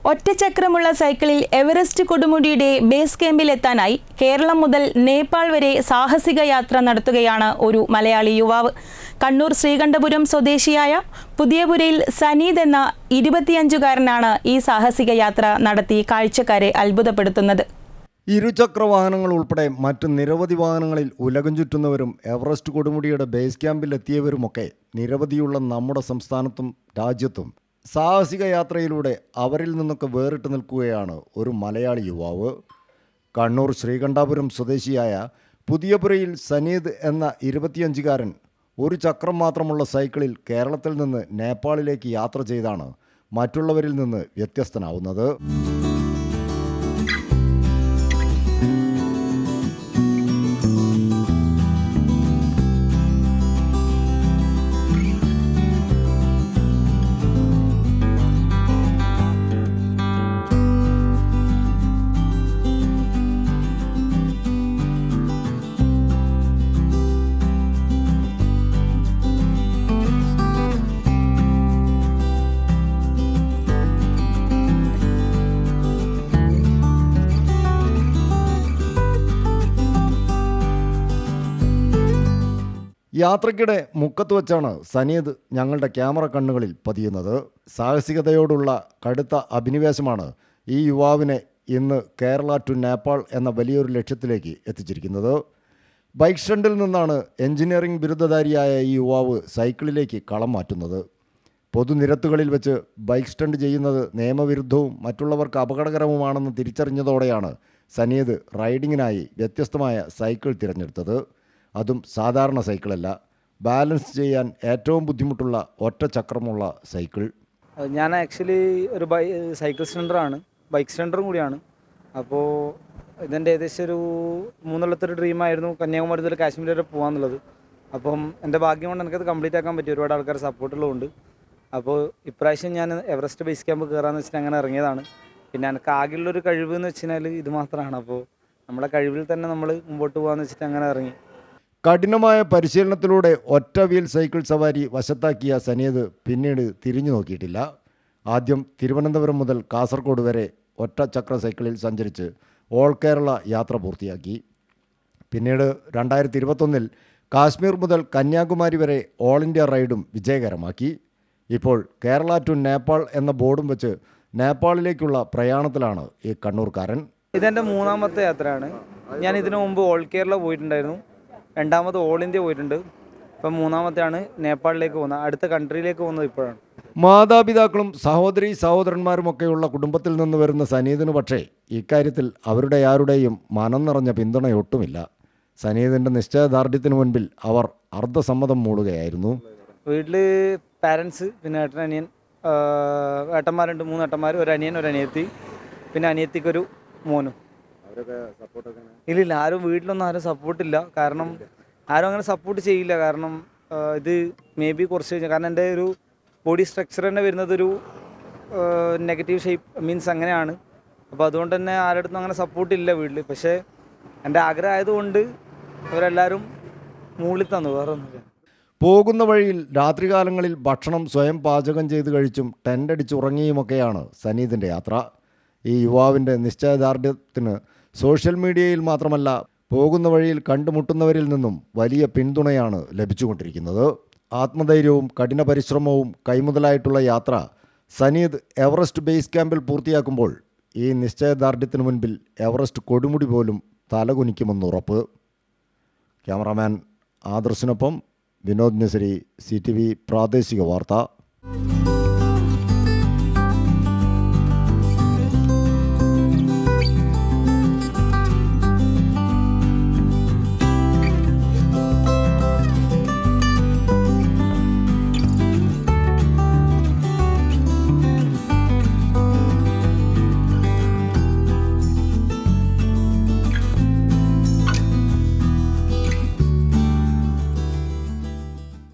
ഒറ്റച്ചക്രമുള്ള സൈക്കിളിൽ Everest കൊടുമുടിയുടെ base ക്യാമ്പിലെത്താനായി Keralam മുതൽ നേപ്പാൾ വരെ സാഹസിക യാത്ര നടത്തുകയാണ് ഒരു മലയാളി യുവാവ്. കണ്ണൂർ ശ്രീകണ്ഠപുരം സ്വദേശിയായ പുതിയപുരയിൽ സനീദ് എന്ന 25-കാരനാണ് ഈ സാഹസിക യാത്ര നടത്തി കാഴ്ചക്കാരെ അത്ഭുതപ്പെടുത്തുന്നത്. ഇരുചക്ര വാഹനങ്ങൾ ഉൾപ്പെടെ മറ്റ് നിരവധി വാഹനങ്ങളിൽ ഉലകം ചുറ്റുന്നവരും എവറസ്റ്റ് കൊടുമുടിയുടെ ബേസ് ക്യാമ്പിലെത്തിയവരുമൊക്കെ നിരവധിയുള്ള നമ്മുടെ സംസ്ഥാനത്തും രാജ്യത്തും സാഹസിക യാത്രയിലൂടെ അവരിൽ നിന്നൊക്കെ വേറിട്ട് നിൽക്കുകയാണ് ഒരു മലയാളി യുവാവ്. കണ്ണൂർ ശ്രീകണ്ഠപുരം സ്വദേശിയായ പുതിയപുരയിൽ സനീദ് എന്ന 25-കാരൻ ഒരു ചക്രം മാത്രമുള്ള സൈക്കിളിൽ കേരളത്തിൽ നിന്ന് നേപ്പാളിലേക്ക് യാത്ര ചെയ്താണ് മറ്റുള്ളവരിൽ നിന്ന് വ്യത്യസ്തനാവുന്നത്. യാത്രയ്ക്കിടെ മുക്കത്ത് വെച്ചാണ് സനീദ് ഞങ്ങളുടെ ക്യാമറ കണ്ണുകളിൽ പതിയുന്നത്. സാഹസികതയോടുള്ള കടുത്ത അഭിനിവേശമാണ് ഈ യുവാവിനെ ഇന്ന് കേരള ടു നേപ്പാൾ എന്ന വലിയൊരു ലക്ഷ്യത്തിലേക്ക് എത്തിച്ചിരിക്കുന്നത്. ബൈക്ക് സ്റ്റണ്ടിൽ നിന്നാണ് എഞ്ചിനീയറിംഗ് ബിരുദധാരിയായ ഈ യുവാവ് സൈക്കിളിലേക്ക് കളം മാറ്റുന്നത്. പൊതുനിരത്തുകളിൽ വെച്ച് ബൈക്ക് സ്റ്റണ്ട് ചെയ്യുന്നത് നിയമവിരുദ്ധവും മറ്റുള്ളവർക്ക് അപകടകരവുമാണെന്ന് തിരിച്ചറിഞ്ഞതോടെയാണ് സനീദ് റൈഡിങ്ങിനായി വ്യത്യസ്തമായ സൈക്കിൾ തിരഞ്ഞെടുത്തത്. അതും സാധാരണ സൈക്കിളല്ല, ബാലൻസ് ചെയ്യാൻ ഏറ്റവും ബുദ്ധിമുട്ടുള്ള ഒറ്റ ചക്രമുള്ള സൈക്കിൾ. ഞാൻ ആക്ച്വലി ഒരു സൈക്കിൾ സ്റ്റണ്ടറാണ്, ബൈക്ക് സ്റ്റണ്ടറും കൂടിയാണ്. അപ്പോൾ ഇതെൻ്റെ ഏകദേശം ഒരു 3 കൊല്ലത്തൊരു ഡ്രീമായിരുന്നു കന്യാകുമാരി മുതൽ കാശ്മീർ വരെ പോകാമെന്നുള്ളത്. അപ്പം എൻ്റെ ഭാഗ്യം കൊണ്ട് എനിക്കത് കംപ്ലീറ്റ് ആക്കാൻ പറ്റി, ഒരുപാട് ആൾക്കാർ സപ്പോർട്ടുള്ളതുകൊണ്ട്. അപ്പോൾ ഇപ്രാവശ്യം ഞാൻ എവറസ്റ്റ് ബേസ് ക്യാമ്പ് കയറാമെന്ന് വെച്ചിട്ട് അങ്ങനെ ഇറങ്ങിയതാണ്. പിന്നെ എനിക്ക് ആകെയുള്ളൊരു കഴിവ് എന്ന് വെച്ച് കഴിഞ്ഞാൽ ഇത് മാത്രമാണ്. അപ്പോൾ നമ്മളെ കഴിവിൽ തന്നെ നമ്മൾ മുമ്പോട്ട് പോകാമെന്ന് വെച്ചിട്ട് അങ്ങനെ ഇറങ്ങി. കഠിനമായ പരിശീലനത്തിലൂടെ ഒറ്റ വീൽ സൈക്കിൾ സവാരി വശത്താക്കിയ സനീദ് പിന്നീട് തിരിഞ്ഞു നോക്കിയിട്ടില്ല. ആദ്യം തിരുവനന്തപുരം മുതൽ കാസർഗോഡ് വരെ ഒറ്റ ചക്ര സൈക്കിളിൽ സഞ്ചരിച്ച് ഓൾ കേരള യാത്ര പൂർത്തിയാക്കി. പിന്നീട് 2021 കാശ്മീർ മുതൽ കന്യാകുമാരി വരെ ഓൾ ഇന്ത്യ റൈഡും വിജയകരമാക്കി. ഇപ്പോൾ കേരള ടു നേപ്പാൾ എന്ന ബോർഡും വെച്ച് നേപ്പാളിലേക്കുള്ള പ്രയാണത്തിലാണ് ഈ കണ്ണൂർക്കാരൻ. ഇതെൻ്റെ 3ാമത്തെ യാത്രയാണ്. ഞാൻ ഇതിനു മുമ്പ് ഓൾ കേരള പോയിട്ടുണ്ടായിരുന്നു, 2ാമത് ഓൾ ഇന്ത്യ പോയിട്ടുണ്ട്. ഇപ്പം 3ാമത്തെയാണ് നേപ്പാളിലേക്ക് പോകുന്നത്, അടുത്ത കൺട്രിയിലേക്ക് പോകുന്നത് ഇപ്പോഴാണ്. മാതാപിതാക്കളും സഹോദരി സഹോദരന്മാരുമൊക്കെയുള്ള കുടുംബത്തിൽ നിന്ന് വരുന്ന സനീദിന് പക്ഷേ ഇക്കാര്യത്തിൽ അവരുടെ ആരുടെയും മനം നിറഞ്ഞ പിന്തുണയൊട്ടുമില്ല. സനീദിൻ്റെ നിശ്ചയദാർഢ്യത്തിന് മുൻപിൽ അവർ അർദ്ധസമ്മതം മൂളുകയായിരുന്നു. വീട്ടിൽ പാരൻസ്, പിന്നെ ഏട്ടനനിയൻ, ഏട്ടന്മാരുണ്ട്, 3 ഏട്ടന്മാർ, ഒരു അനിയൻ, ഒരു അനിയത്തി, പിന്നെ അനിയത്തിക്കൊരു മോനും. ഇല്ലില്ല, ആരും വീട്ടിലൊന്നും ആരും സപ്പോർട്ടില്ല. കാരണം ആരും അങ്ങനെ സപ്പോർട്ട് ചെയ്യില്ല. കാരണം ഇത് മേ ബി കുറച്ച് കഴിഞ്ഞാൽ, കാരണം എൻ്റെ ഒരു ബോഡി സ്ട്രക്ചർ തന്നെ വരുന്നത് ഒരു നെഗറ്റീവ് ഷേപ്പ് മീൻസ് അങ്ങനെയാണ്. അപ്പോൾ അതുകൊണ്ട് തന്നെ ആരുടെ അങ്ങനെ സപ്പോർട്ടില്ല വീട്ടിൽ. പക്ഷേ എൻ്റെ ആഗ്രഹം ആയതുകൊണ്ട് അവരെല്ലാവരും മൂളി തന്നു, വേറെ ഒന്നുമില്ല. പോകുന്ന വഴിയിൽ രാത്രികാലങ്ങളിൽ ഭക്ഷണം സ്വയം പാചകം ചെയ്ത് കഴിച്ചും ടെൻ്റടിച്ച് ഉറങ്ങിയുമൊക്കെയാണ് സനീദിൻ്റെ യാത്ര. ഈ യുവാവിൻ്റെ നിശ്ചയദാർഢ്യത്തിന് സോഷ്യൽ മീഡിയയിൽ മാത്രമല്ല പോകുന്ന വഴിയിൽ കണ്ടുമുട്ടുന്നവരിൽ നിന്നും വലിയ പിന്തുണയാണ് ലഭിച്ചുകൊണ്ടിരിക്കുന്നത്. ആത്മധൈര്യവും കഠിന പരിശ്രമവും കൈമുതലായിട്ടുള്ള യാത്ര സനീദ് എവറസ്റ്റ് ബേസ് ക്യാമ്പിൽ പൂർത്തിയാക്കുമ്പോൾ ഈ നിശ്ചയദാർഢ്യത്തിന് മുൻപിൽ എവറസ്റ്റ് കൊടുമുടി പോലും തലകുനിക്കുമെന്നുറപ്പ്. ക്യാമറാമാൻ ആദർശിനൊപ്പം വിനോദ് നസരി, CTV പ്രാദേശിക വാർത്ത.